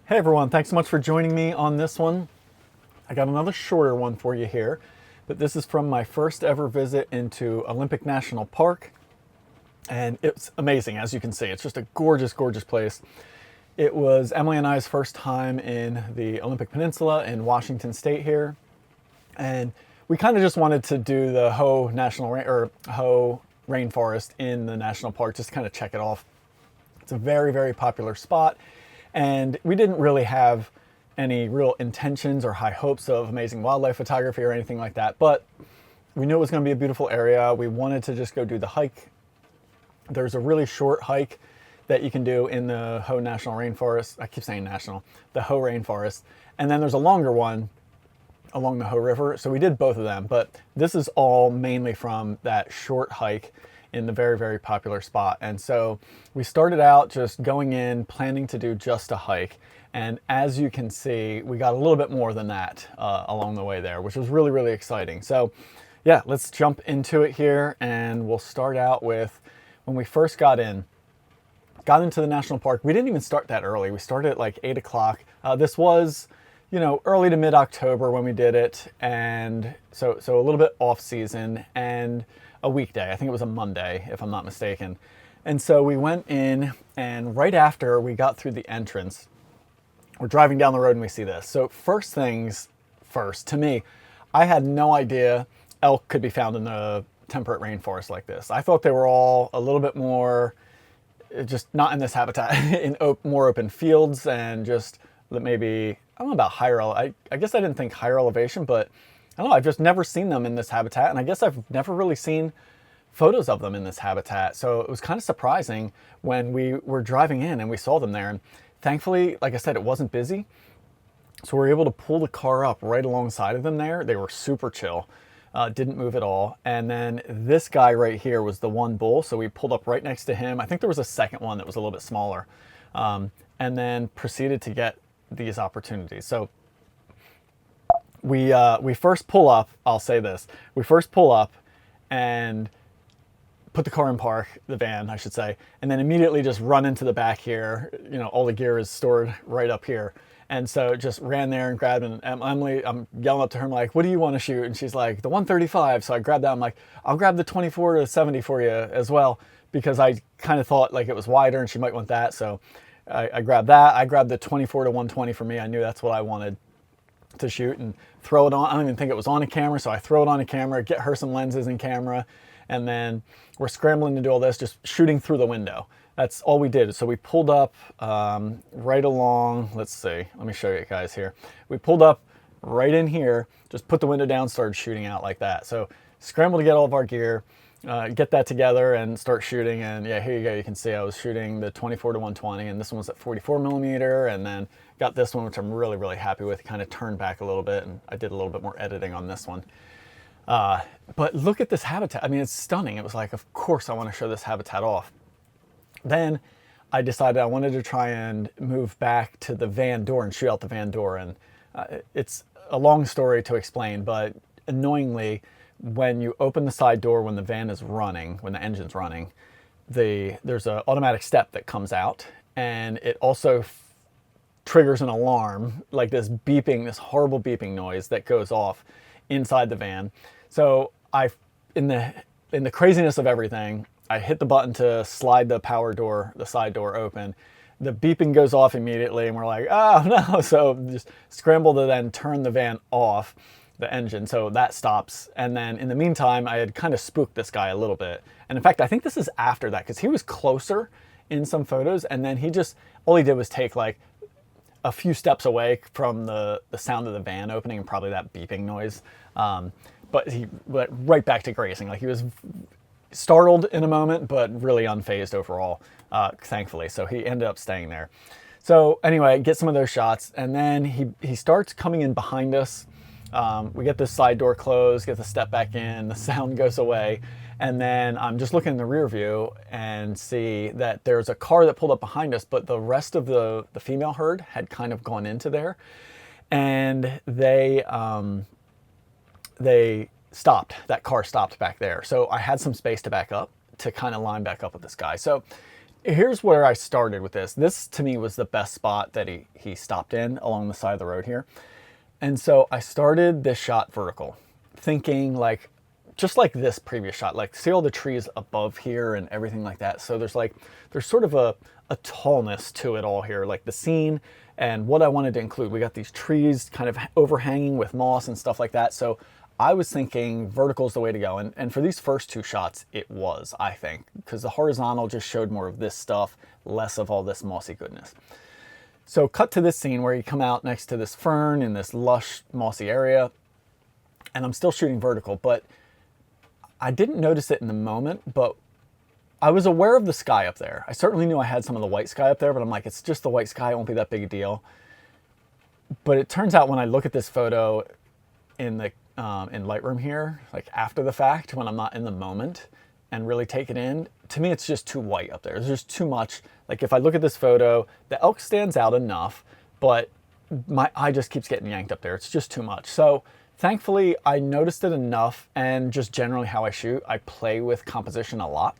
Hey everyone, thanks so much for joining me on this one. I got another shorter one for you here, but this is from my first ever visit into Olympic National Park, and it's amazing. As you can see, it's just a gorgeous, gorgeous place. It was Emily and I's first time in the Olympic Peninsula in Washington State here, and we kind of just wanted to do the Hoh rainforest in the national park, just to kind of check it off. It's a very, very popular spot. And we didn't really have any real intentions or high hopes of amazing wildlife photography or anything like that, but we knew it was going to be a beautiful area. We wanted to just go do the hike. There's a really short hike that you can do in the Hoh National Rainforest. I keep saying national, the Hoh Rainforest. And then there's a longer one along the Hoh River. So we did both of them, but this is all mainly from that short hike in the very, very popular spot. And so we started out just going in, planning to do just a hike. And as you can see, we got a little bit more than that along the way there, which was really, really exciting. So yeah, let's jump into it here. And we'll start out with when we first got into the national park. We didn't even start that early. We started at like 8 o'clock. This was, early to mid-October when we did it. And so a little bit off season and a weekday. I think it was a Monday, if I'm not mistaken. And so we went in, and right after we got through the entrance, we're driving down the road and we see this. So first things first, to me, I had no idea elk could be found in the temperate rainforest like this. I thought they were all a little bit more, just not in this habitat, in more open fields, and just maybe, I don't know about higher, I guess I didn't think higher elevation, but I don't know, I've just never seen them in this habitat, and I guess I've never really seen photos of them in this habitat. So it was kind of surprising when we were driving in and we saw them there. And thankfully, like I said, it wasn't busy. So we were able to pull the car up right alongside of them there. They were super chill, didn't move at all. And then this guy right here was the one bull. So we pulled up right next to him. I think there was a second one that was a little bit smaller. And then proceeded to get these opportunities. So we first pull up, I'll say this, we first pull up and put the car in park, the van, I should say, and then immediately just run into the back here. All the gear is stored right up here. And so just ran there and grabbed it. And Emily, I'm yelling up to her, I'm like, what do you want to shoot? And she's like, the 135. So I grabbed that. I'm like, I'll grab the 24 to 70 for you as well, because I kind of thought like it was wider and she might want that. So I grabbed that. I grabbed the 24 to 120 for me. I knew that's what I wanted to shoot and throw it on. I don't even think it was on a camera, so I throw it on a camera, get her some lenses and camera, and then we're scrambling to do all this, just shooting through the window. That's all we did. So we pulled up right along, let's see, let me show you guys here. We pulled up right in here, just put the window down, started shooting out like that. So scrambled to get all of our gear, get that together and start shooting. And yeah, here you go. You can see I was shooting the 24 to 120, and this one was at 44 millimeter, and then got this one, which I'm really, really happy with. Kind of turned back a little bit, and I did a little bit more editing on this one. But look at this habitat. I mean, it's stunning. It was like, of course I want to show this habitat off. Then I decided I wanted to try and move back to the van door and shoot out the van door. And it's a long story to explain, but annoyingly, when you open the side door when the van is running, when the engine's running, there's an automatic step that comes out, and it also triggers an alarm, like this beeping, this horrible beeping noise that goes off inside the van. So in the craziness of everything, I hit the button to slide the power door, the side door open. The beeping goes off immediately, and we're like, oh no. So just scramble to then turn the van off, the engine, so that stops. And then in the meantime, I had kind of spooked this guy a little bit. And in fact, I think this is after that, because he was closer in some photos, and then all he did was take like a few steps away from the sound of the van opening and probably that beeping noise. But he went right back to grazing. Like, he was startled in a moment, but really unfazed overall, thankfully. So he ended up staying there. So anyway, get some of those shots, and then he starts coming in behind us. We get this side door closed, get the step back in, the sound goes away, and then I'm just looking in the rear view and see that there's a car that pulled up behind us, but the rest of the female herd had kind of gone into there, and they stopped. That car stopped back there. So I had some space to back up, to kind of line back up with this guy. So here's where I started with this. This to me was the best spot that he stopped in along the side of the road here. And so I started this shot vertical, thinking like, just like this previous shot, like see all the trees above here and everything like that. So there's sort of a tallness to it all here, like the scene and what I wanted to include. We got these trees kind of overhanging with moss and stuff like that. So I was thinking vertical is the way to go. And for these first two shots, it was, I think, because the horizontal just showed more of this stuff, less of all this mossy goodness. So cut to this scene where you come out next to this fern in this lush mossy area, and I'm still shooting vertical, but I didn't notice it in the moment, but I was aware of the sky up there. I certainly knew I had some of the white sky up there, but I'm like, it's just the white sky, it won't be that big a deal. But it turns out when I look at this photo in the in Lightroom here, like after the fact, when I'm not in the moment and really take it in, to me it's just too white up there. There's just too much. Like if I look at this photo, the elk stands out enough, but my eye just keeps getting yanked up there. It's just too much. So thankfully I noticed it enough, and just generally how I shoot, I play with composition a lot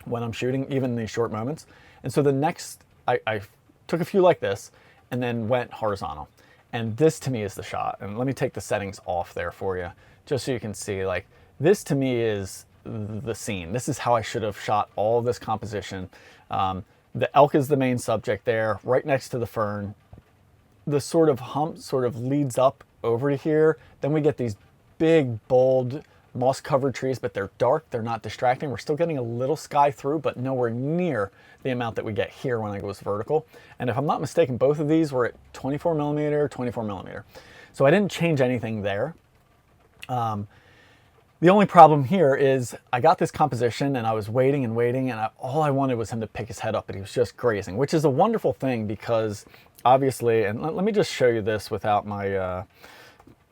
when I'm shooting, even in these short moments. And so the next, I took a few like this and then went horizontal. And this to me is the shot. And let me take the settings off there for you, just so you can see, like, this to me is the scene. This is how I should have shot all of this composition. The elk is the main subject there, right next to the fern. The sort of hump sort of leads up over to here. Then we get these big, bold, moss-covered trees, but they're dark, they're not distracting. We're still getting a little sky through, but nowhere near the amount that we get here when I goes vertical. And if I'm not mistaken, both of these were at 24 millimeter, 24 millimeter. So I didn't change anything there. The only problem here is I got this composition and I was waiting and waiting, and all I wanted was him to pick his head up, but he was just grazing, which is a wonderful thing because obviously, and let me just show you this without my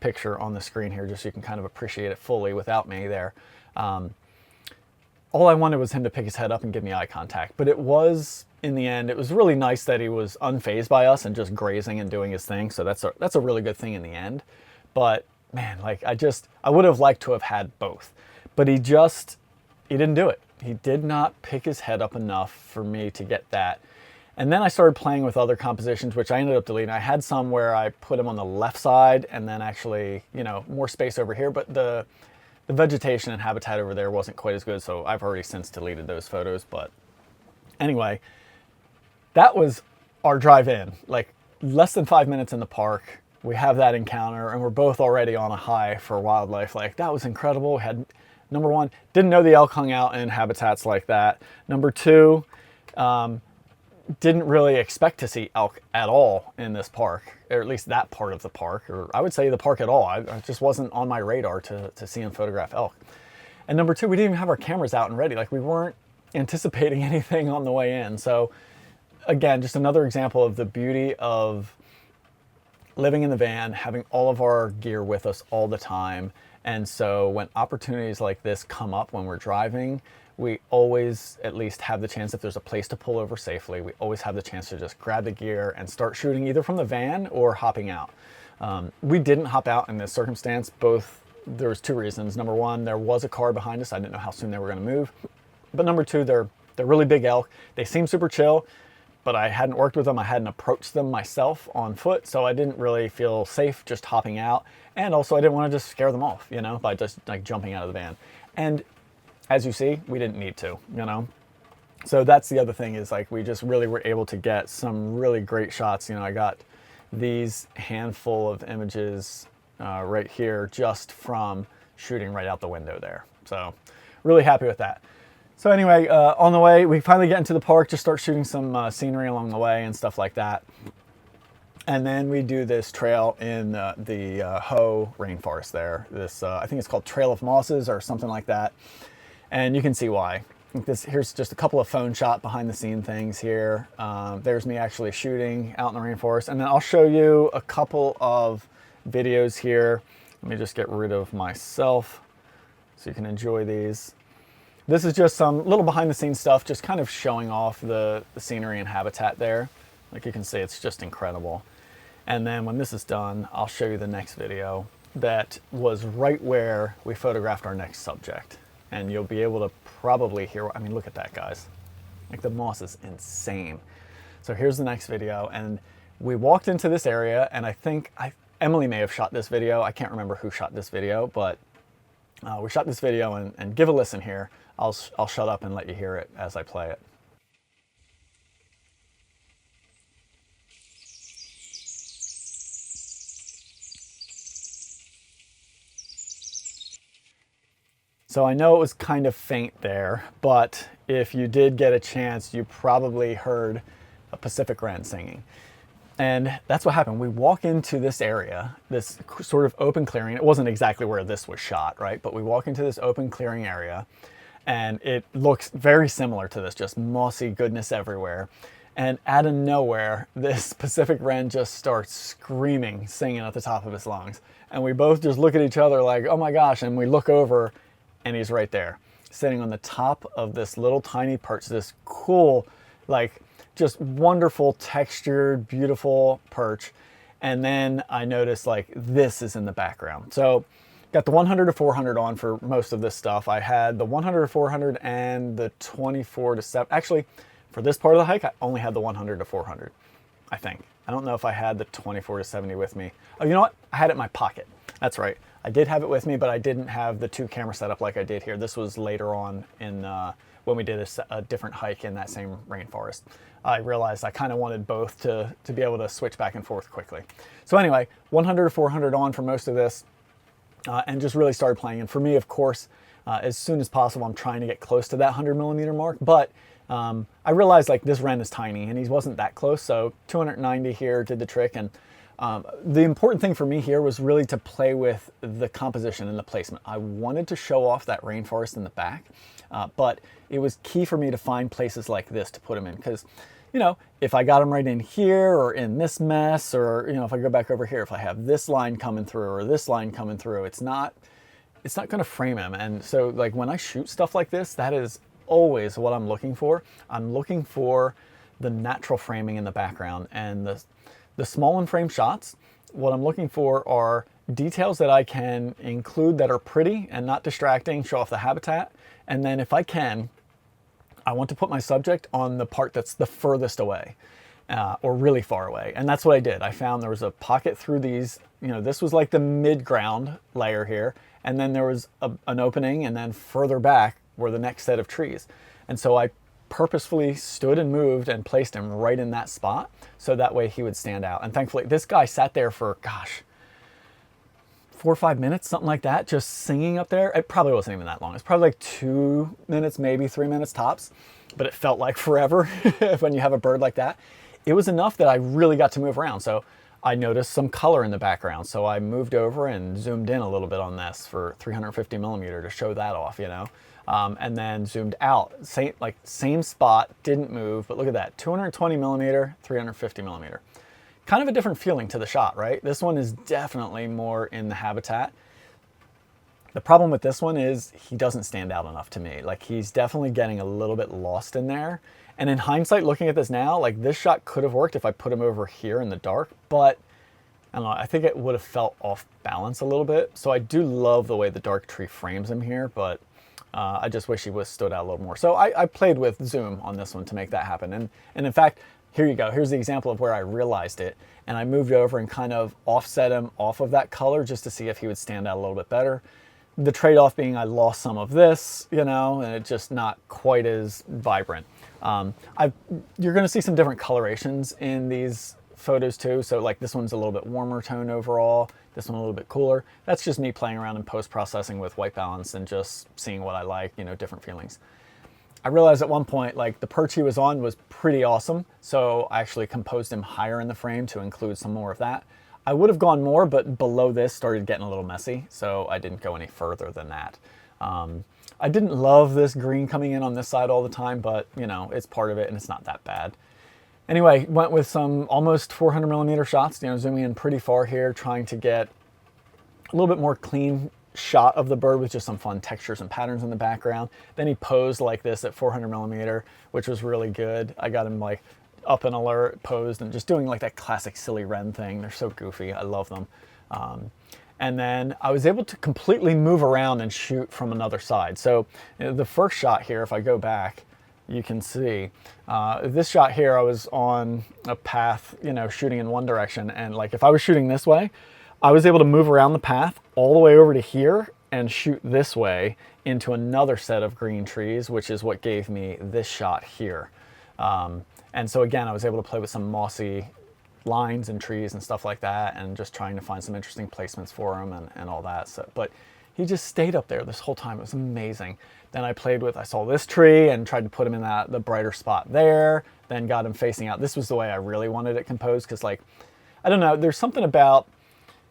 picture on the screen here, just so you can kind of appreciate it fully without me there. All I wanted was him to pick his head up and give me eye contact, but it was, in the end, it was really nice that he was unfazed by us and just grazing and doing his thing. So that's a really good thing in the end. But man, like I would have liked to have had both, but he didn't do it. He did not pick his head up enough for me to get that. And then I started playing with other compositions, which I ended up deleting. I had some where I put him on the left side and then actually, more space over here, but the vegetation and habitat over there wasn't quite as good, so I've already since deleted those photos. But anyway, that was our drive in, like less than 5 minutes in the park. We have that encounter and we're both already on a high for wildlife. Like, that was incredible. We had, number one, didn't know the elk hung out in habitats like that. Number two, didn't really expect to see elk at all in this park, or at least that part of the park, or I would say the park at all. I just wasn't on my radar to see and photograph elk. And number two, we didn't even have our cameras out and ready. Like, we weren't anticipating anything on the way in. So again, just another example of the beauty of living in the van, having all of our gear with us all the time. And so when opportunities like this come up when we're driving, we always at least have the chance, if there's a place to pull over safely, we always have the chance to just grab the gear and start shooting either from the van or hopping out. We didn't hop out in this circumstance. There was two reasons. Number one, there was a car behind us. I didn't know how soon they were going to move. But number two, they're really big elk. They seem super chill, but I hadn't worked with them. I hadn't approached them myself on foot, so I didn't really feel safe just hopping out. And also I didn't want to just scare them off, by just like jumping out of the van. And as you see, we didn't need to, So that's the other thing, is like we just really were able to get some really great shots. I got these handful of images right here just from shooting right out the window there. So really happy with that. So anyway, on the way, we finally get into the park, just start shooting some scenery along the way and stuff like that. And then we do this trail in the Ho rainforest there. This, I think it's called Trail of Mosses or something like that. And you can see why. Here's just a couple of phone shot behind the scene things here. There's me actually shooting out in the rainforest. And then I'll show you a couple of videos here. Let me just get rid of myself so you can enjoy these. This is just some little behind the scenes stuff, just kind of showing off the scenery and habitat there. Like you can see, it's just incredible. And then when this is done, I'll show you the next video that was right where we photographed our next subject. And you'll be able to probably hear, I mean, look at that, guys. Like the moss is insane. So here's the next video, and we walked into this area, and I think Emily may have shot this video. I can't remember who shot this video, but we shot this video, and give a listen here. I'll shut up and let you hear it as I play it. So I know it was kind of faint there, but if you did get a chance, you probably heard a Pacific wren singing. And that's what happened. We walk into this area, this sort of open clearing. It wasn't exactly where this was shot, right? But we walk into this open clearing area, and it looks very similar to this, just mossy goodness everywhere. And out of nowhere, this Pacific wren just starts screaming, singing at the top of his lungs. And we both just look at each other like, oh my gosh, and we look over, and he's right there, sitting on the top of this little tiny perch, this cool, like just wonderful textured, beautiful perch. And then I noticed like this is in the background. So got the 100 to 400 on for most of this stuff. I had the 100 to 400 and the 24 to 7. Actually, for this part of the hike, I only had the 100 to 400, I think. I don't know if I had the 24 to 70 with me. Oh, you know what? I had it in my pocket. That's right. I did have it with me, but I didn't have the 2 camera setup like I did here. This was later on in when we did a different hike in that same rainforest. I realized I kind of wanted both to be able to switch back and forth quickly. So anyway, 100 to 400 on for most of this, and just really started playing. And for me, of course, as soon as possible, I'm trying to get close to that 100 millimeter mark, but I realized like this wren is tiny and he wasn't that close, so 290 here did the trick. And the important thing for me here was really to play with the composition and the placement. I wanted to show off that rainforest in the back, but it was key for me to find places like this to put them in, because, you know, if I got them right in here or in this mess, or, you know, if I go back over here, if I have this line coming through or this line coming through, it's not going to frame him. And so like when I shoot stuff like this, that is always what I'm looking for. I'm looking for the natural framing in the background, and the small and frame shots. What I'm looking for are details that I can include that are pretty and not distracting, show off the habitat. And then if I can, I want to put my subject on the part that's the furthest away, or really far away. And that's what I did. I found there was a pocket through these, you know, this was like the mid-ground layer here. And then there was an opening, and then further back were the next set of trees. And so I purposefully stood and moved and placed him right in that spot, so that way he would stand out. And thankfully, this guy sat there for, gosh, 4 or 5 minutes, something like that, just singing up there. It probably wasn't even that long. It's probably like 2 minutes, maybe 3 minutes tops, but it felt like forever when you have a bird like that. It was enough that I really got to move around. So I noticed some color in the background, so I moved over and zoomed in a little bit on this for 350 millimeter to show that off, you know. And then zoomed out, same spot, didn't move, but look at that, 220 millimeter, 350 millimeter. Kind of a different feeling to the shot, right? This one is definitely more in the habitat. The problem with this one is he doesn't stand out enough to me. Like, he's definitely getting a little bit lost in there. And in hindsight, looking at this now, like, this shot could have worked if I put him over here in the dark, but I don't know, I think it would have felt off balance a little bit. So I do love the way the dark tree frames him here, but I just wish he was stood out a little more. So I played with zoom on this one to make that happen. And in fact, here you go. Here's the example of where I realized it. And I moved over and kind of offset him off of that color just to see if he would stand out a little bit better. The trade-off being I lost some of this, you know, and it's just not quite as vibrant. You're going to see some different colorations in these photos too. So like this one's a little bit warmer tone overall. This one a little bit cooler. That's just me playing around in post-processing with white balance and just seeing what I like, you know, different feelings. I realized at one point, like, the perch he was on was pretty awesome. So I actually composed him higher in the frame to include some more of that. I would have gone more, but below this started getting a little messy. So I didn't go any further than that. I didn't love this green coming in on this side all the time, but you know, it's part of it and it's not that bad. Anyway, went with some almost 400 millimeter shots, you know, zooming in pretty far here, trying to get a little bit more clean shot of the bird with just some fun textures and patterns in the background. Then he posed like this at 400 millimeter, which was really good. I got him like up and alert, posed, and just doing like that classic silly wren thing. They're so goofy. I love them. And then I was able to completely move around and shoot from another side. So, you know, the first shot here, if I go back, you can see. This shot here, I was on a path, you know, shooting in one direction, and like if I was shooting this way, I was able to move around the path all the way over to here and shoot this way into another set of green trees, which is what gave me this shot here. And so again, I was able to play with some mossy lines and trees and stuff like that, and just trying to find some interesting placements for him and all that. So, but he just stayed up there this whole time. It was amazing. Then I saw this tree and tried to put him in the brighter spot there, then got him facing out. This was the way I really wanted it composed, because like, I don't know, there's something about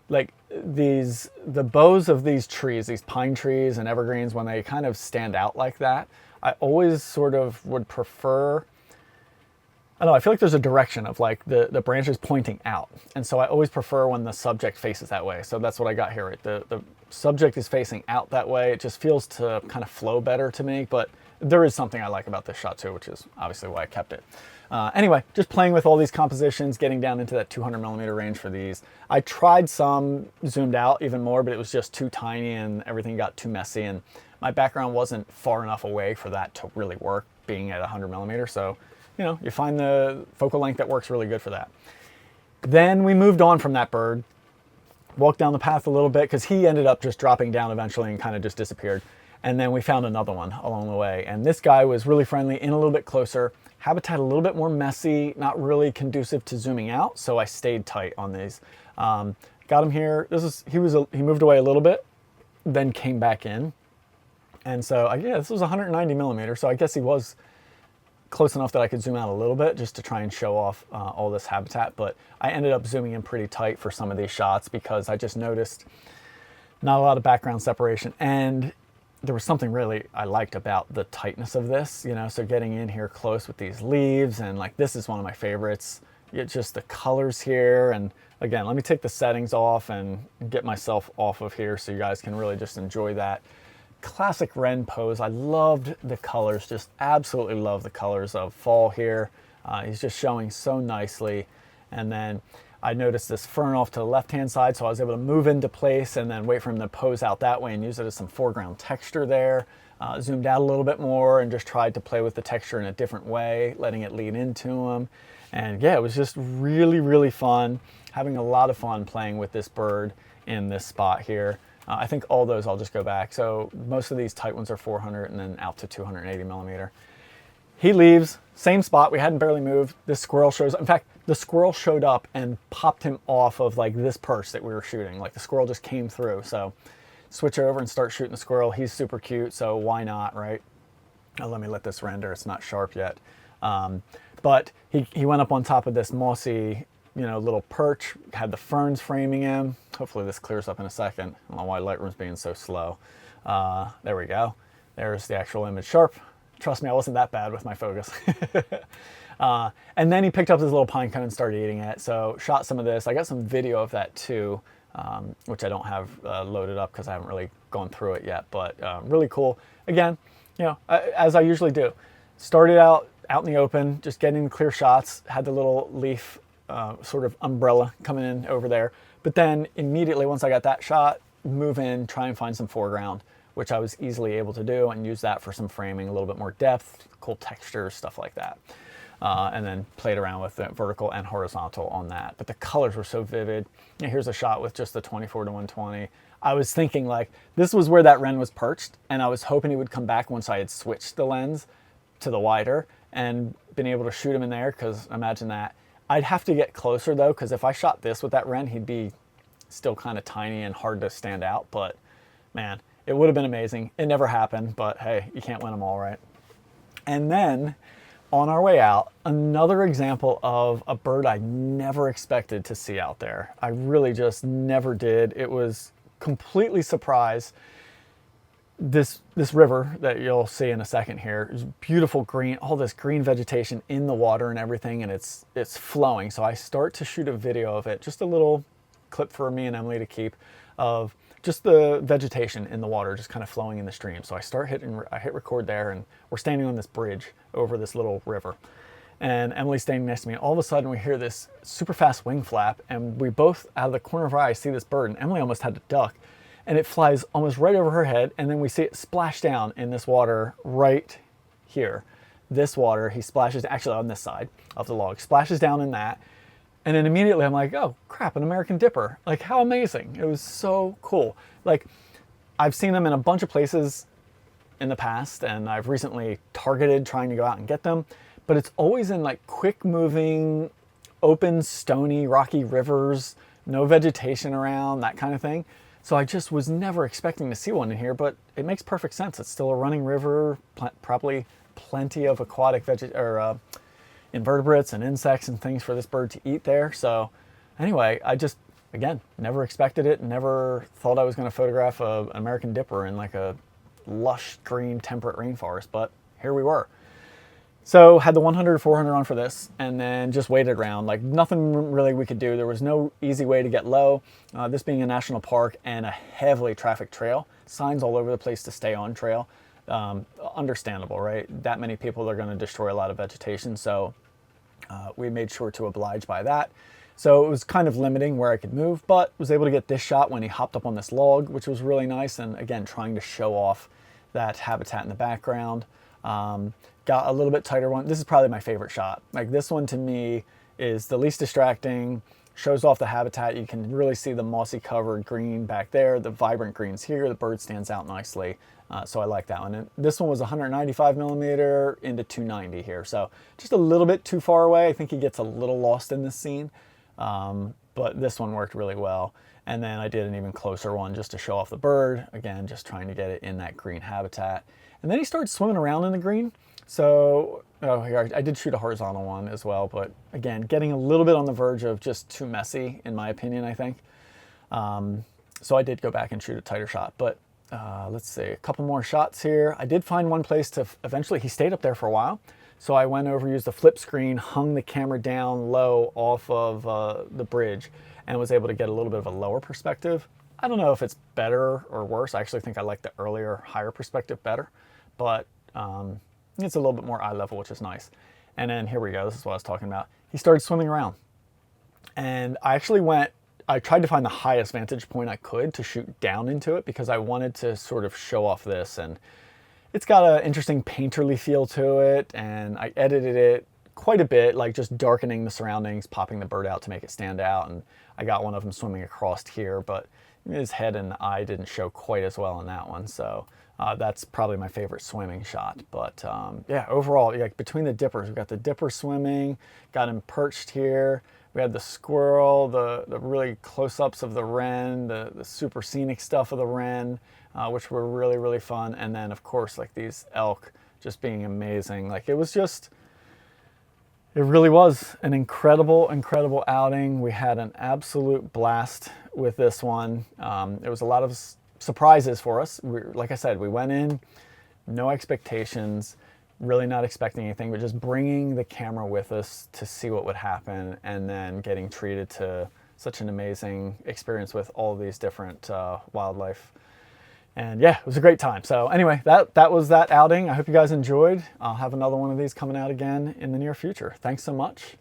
like the bows of these trees, these pine trees and evergreens, when they kind of stand out like that, I always sort of would prefer, I don't know, I feel like there's a direction of like the branches pointing out. And so I always prefer when the subject faces that way. So that's what I got here, right? The subject is facing out that way. It just feels to kind of flow better to me, but there is something I like about this shot too, which is obviously why I kept it. Anyway, just playing with all these compositions, getting down into that 200mm range for these. I tried some zoomed out even more, but it was just too tiny and everything got too messy, and my background wasn't far enough away for that to really work, being at 100mm. So, you know, you find the focal length that works really good for that. Then we moved on from that bird, walked down the path a little bit, because he ended up just dropping down eventually and kind of just disappeared. And then we found another one along the way. And this guy was really friendly, in a little bit closer, habitat a little bit more messy, not really conducive to zooming out. So I stayed tight on these. Got him here. He moved away a little bit, then came back in. And so yeah, this was 190mm. So I guess he was close enough that I could zoom out a little bit just to try and show off all this habitat. But I ended up zooming in pretty tight for some of these shots, because I just noticed not a lot of background separation. And there was something really I liked about the tightness of this, you know, so getting in here close with these leaves, and like this is one of my favorites. It's just the colors here. And again, let me take the settings off and get myself off of here so you guys can really just enjoy that classic wren pose. I loved the colors, just absolutely love the colors of fall here. He's just showing so nicely. And then I noticed this fern off to the left-hand side, so I was able to move into place and then wait for him to pose out that way and use it as some foreground texture there. Zoomed out a little bit more and just tried to play with the texture in a different way, letting it lead into him. And yeah, it was just really, really fun. Having a lot of fun playing with this bird in this spot here. I think all those I'll just go back. So most of these tight ones are 400 and then out to 280mm. He leaves, same spot, we hadn't barely moved. This squirrel shows up. In fact, the squirrel showed up and popped him off of like this perch that we were shooting. Like the squirrel just came through. So switch over and start shooting the squirrel. He's super cute, so why not, right? Oh, let me let this render, it's not sharp yet. But he went up on top of this mossy, you know, little perch, had the ferns framing him. Hopefully this clears up in a second. I don't know why Lightroom's being so slow. There we go. There's the actual image sharp. Trust me, I wasn't that bad with my focus. And then he picked up this little pine cone and started eating it. So shot some of this. I got some video of that too, which I don't have loaded up because I haven't really gone through it yet, but really cool. Again, you know, as I usually do, started out in the open, just getting clear shots, had the little leaf sort of umbrella coming in over there. But then immediately once I got that shot, move in, try and find some foreground, which I was easily able to do, and use that for some framing, a little bit more depth, cool textures, stuff like that. And then played around with the vertical and horizontal on that. But the colors were so vivid. And here's a shot with just the 24 to 120. I was thinking like, this was where that wren was perched, and I was hoping he would come back once I had switched the lens to the wider and been able to shoot him in there, because imagine that. I'd have to get closer though, because if I shot this with that wren, he'd be still kind of tiny and hard to stand out, but man, it would have been amazing. It never happened, but hey, you can't win them all, right? And then on our way out, another example of a bird I never expected to see out there. I really just never did. It was completely surprised. This river that you'll see in a second here is beautiful green, all this green vegetation in the water and everything, and it's flowing. So I start to shoot a video of it, just a little clip for me and Emily to keep, of just the vegetation in the water just kind of flowing in the stream. So I hit record there, and we're standing on this bridge over this little river. And Emily's standing next to me, and all of a sudden we hear this super fast wing flap, and we both, out of the corner of our eye, see this bird, and Emily almost had to duck. And it flies almost right over her head, and then we see it splash down in this water right here. this water, he splashes, actually on this side of the log, splashes down in that. And then immediately I'm like, oh crap, an American dipper. Like, how amazing. It was so cool. Like, I've seen them in a bunch of places in the past, and I've recently targeted trying to go out and get them, but it's always in like quick moving, open, stony, rocky rivers, no vegetation around, that kind of thing. So I just was never expecting to see one in here, but it makes perfect sense. It's still a running river, probably plenty of aquatic invertebrates and insects and things for this bird to eat there. So anyway, I just, again, never expected it, never thought I was going to photograph an American dipper in like a lush green temperate rainforest, but here we were. So had the 100 400 on for this, and then just waited around. Like, nothing really we could do. There was no easy way to get low. This being a national park and a heavily trafficked trail, signs all over the place to stay on trail. Understandable, right? That many people are going to destroy a lot of vegetation, so we made sure to oblige by that. So it was kind of limiting where I could move, but was able to get this shot when he hopped up on this log, which was really nice. And again, trying to show off that habitat in the background. Got a little bit tighter one. This is probably my favorite shot. Like, this one to me is the least distracting, shows off the habitat. You can really see the mossy covered green back there, the vibrant greens here. The bird stands out nicely. So I like that one. And this one was 195 millimeter into 290 here. So just a little bit too far away. I think he gets a little lost in this scene. But this one worked really well. And then I did an even closer one just to show off the bird. Again, just trying to get it in that green habitat. And then he started swimming around in the green. So, here, I did shoot a horizontal one as well, but again, getting a little bit on the verge of just too messy, in my opinion, I think. So I did go back and shoot a tighter shot, but let's see, a couple more shots here. I did find one place to, eventually he stayed up there for a while. So I went over, used the flip screen, hung the camera down low off of the bridge, and was able to get a little bit of a lower perspective. I don't know if it's better or worse. I actually think I like the earlier, higher perspective better, but it's a little bit more eye level, which is nice. And then here we go. This is what I was talking about. He started swimming around, and I actually I tried to find the highest vantage point I could to shoot down into it, because I wanted to sort of show off this. And it's got an interesting painterly feel to it, and I edited it quite a bit, like just darkening the surroundings, popping the bird out to make it stand out. And I got one of them swimming across here, but his head and eye didn't show quite as well in that one. So that's probably my favorite swimming shot. But yeah, overall, like, between the dippers, we got the dipper swimming, got him perched here. We had the squirrel, the really close-ups of the wren, the super scenic stuff of the wren, which were really, really fun. And then, of course, like, these elk just being amazing. Like, it was just, it really was an incredible, incredible outing. We had an absolute blast with this one. It was a lot of surprises for us. Like I said, we went in, no expectations, really not expecting anything, but just bringing the camera with us to see what would happen, and then getting treated to such an amazing experience with all these different wildlife. And yeah, it was a great time. So anyway, that was that outing. I hope you guys enjoyed. I'll have another one of these coming out again in the near future. Thanks so much.